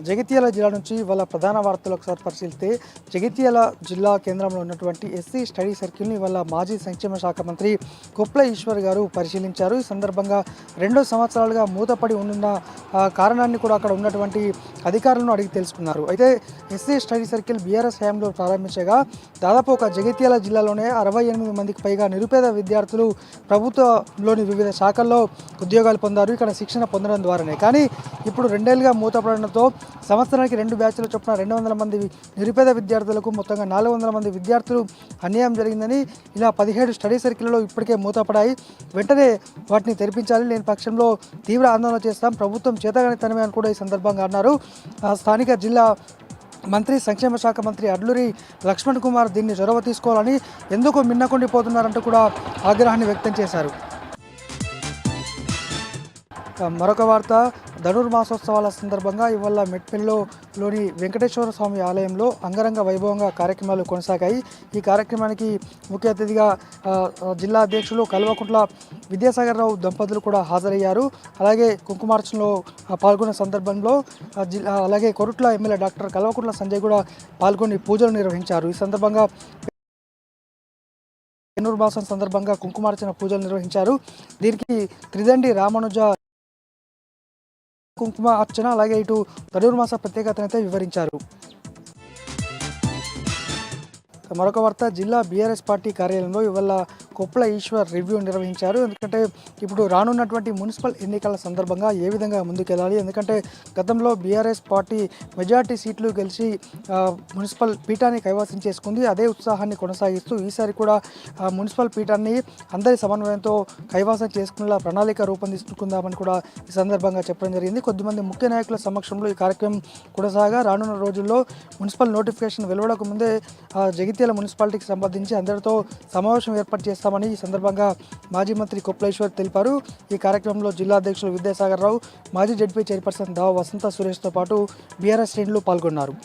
జగిత్యాల జిల్లా నుంచి వాళ్ళ ప్రధాన వార్తలు ఒకసారి పరిశీలిస్తే జగిత్యాల జిల్లా కేంద్రంలో ఉన్నటువంటి ఎస్సీ స్టడీ సర్కిల్ని వాళ్ళ మాజీ సంక్షేమ శాఖ మంత్రి కొప్ల ఈశ్వర్ గారు పరిశీలించారు. ఈ సందర్భంగా 2 సంవత్సరాలుగా మూతపడి ఉన్న కారణాన్ని కూడా అక్కడ ఉన్నటువంటి అధికారులను అడిగి తెలుసుకున్నారు. అయితే ఎస్సీ స్టడీ సర్కిల్ బీఆర్ఎస్ హయాంలో ప్రారంభించగా దాదాపు ఒక జగిత్యాల జిల్లాలోనే 68 మందికి పైగా నిరుపేద విద్యార్థులు ప్రభుత్వంలోని వివిధ శాఖల్లో ఉద్యోగాలు పొందారు, ఇక్కడ శిక్షణ పొందడం ద్వారానే. కానీ ఇప్పుడు 2 ఏళ్లుగా మూతపడడంతో సంవత్సరానికి 2 బ్యాచ్ల చొప్పున 200 మంది నిరుపేద విద్యార్థులకు మొత్తంగా 400 మంది విద్యార్థులు అన్యాయం జరిగిందని, ఇలా 17 స్టడీ సర్కిల్లో ఇప్పటికే మూతపడాయి, వెంటనే వాటిని తెరిపించాలి, లేని పక్షంలో తీవ్ర ఆందోళన చేస్తాం, ప్రభుత్వం చేతగానితనమే అని కూడా ఈ సందర్భంగా అన్నారు. స్థానిక జిల్లా మంత్రి సంక్షేమ శాఖ మంత్రి అడ్లూరి లక్ష్మణ్ కుమార్ దీన్ని చొరవ తీసుకోవాలని, ఎందుకు మిన్నకుండిపోతున్నారంటూ కూడా ఆగ్రహాన్ని వ్యక్తం చేశారు. మరొక వార్త, ధనుర్మాసోత్సవాల సందర్భంగా ఇవాళ మెట్పల్లిలోని వెంకటేశ్వర స్వామి ఆలయంలో అంగరంగ వైభవంగా కార్యక్రమాలు కొనసాగాయి. ఈ కార్యక్రమానికి ముఖ్య అతిథిగా జిల్లా అధ్యక్షులు కల్వకుంట్ల విద్యాసాగర్ రావు దంపతులు కూడా హాజరయ్యారు. అలాగే కుంకుమార్చనలో పాల్గొన్న సందర్భంలో అలాగే కొరుట్ల ఎమ్మెల్యే డాక్టర్ కల్వకుంట్ల సంజయ్ కూడా పాల్గొని పూజలు నిర్వహించారు. ఈ సందర్భంగా ధనుర్మాసం సందర్భంగా కుంకుమార్చన పూజలు నిర్వహించారు. దీనికి త్రిదండి రామానుజ కుంకుమ అర్చన అలాగే ఇటు ధనుర్మాస ప్రత్యేకతనైతే వివరించారు. మరొక వార్త, జిల్లా బీఆర్ఎస్ పార్టీ కార్యాలయంలో ఇవాళ కొప్ల ఈశ్వర్ రివ్యూ నిర్వహించారు. ఎందుకంటే ఇప్పుడు రానున్నటువంటి మున్సిపల్ ఎన్నికల సందర్భంగా ఏ విధంగా ముందుకెళ్ళాలి, ఎందుకంటే గతంలో బీఆర్ఎస్ పార్టీ మెజార్టీ సీట్లు గెలిచి మున్సిపల్ పీఠాన్ని కైవసం చేసుకుంది. అదే ఉత్సాహాన్ని కొనసాగిస్తూ ఈసారి కూడా మున్సిపల్ పీఠాన్ని అందరి సమన్వయంతో కైవసం చేసుకునేలా ప్రణాళిక రూపొందించుకుందామని కూడా ఈ సందర్భంగా చెప్పడం జరిగింది. కొద్దిమంది ముఖ్య నాయకుల సమక్షంలో ఈ కార్యక్రమం కొనసాగా రానున్న రోజుల్లో మున్సిపల్ నోటిఫికేషన్ వెలువడక ముందే జగిత్యాల మున్సిపాలిటీకి సంబంధించి అందరితో సమావేశం ఏర్పాటు చేస్తామని ఈ సందర్భంగా మాజీ మంత్రి కొప్లేశ్వర్ తెలిపారు. ఈ కార్యక్రమంలో జిల్లా అధ్యక్షులు విద్యాసాగర్ రావు, మాజీ జడ్పీ చైర్పర్సన్ దావ వసంత సురేష్తో పాటు బీఆర్ఎస్ శ్రేణులు పాల్గొన్నారు.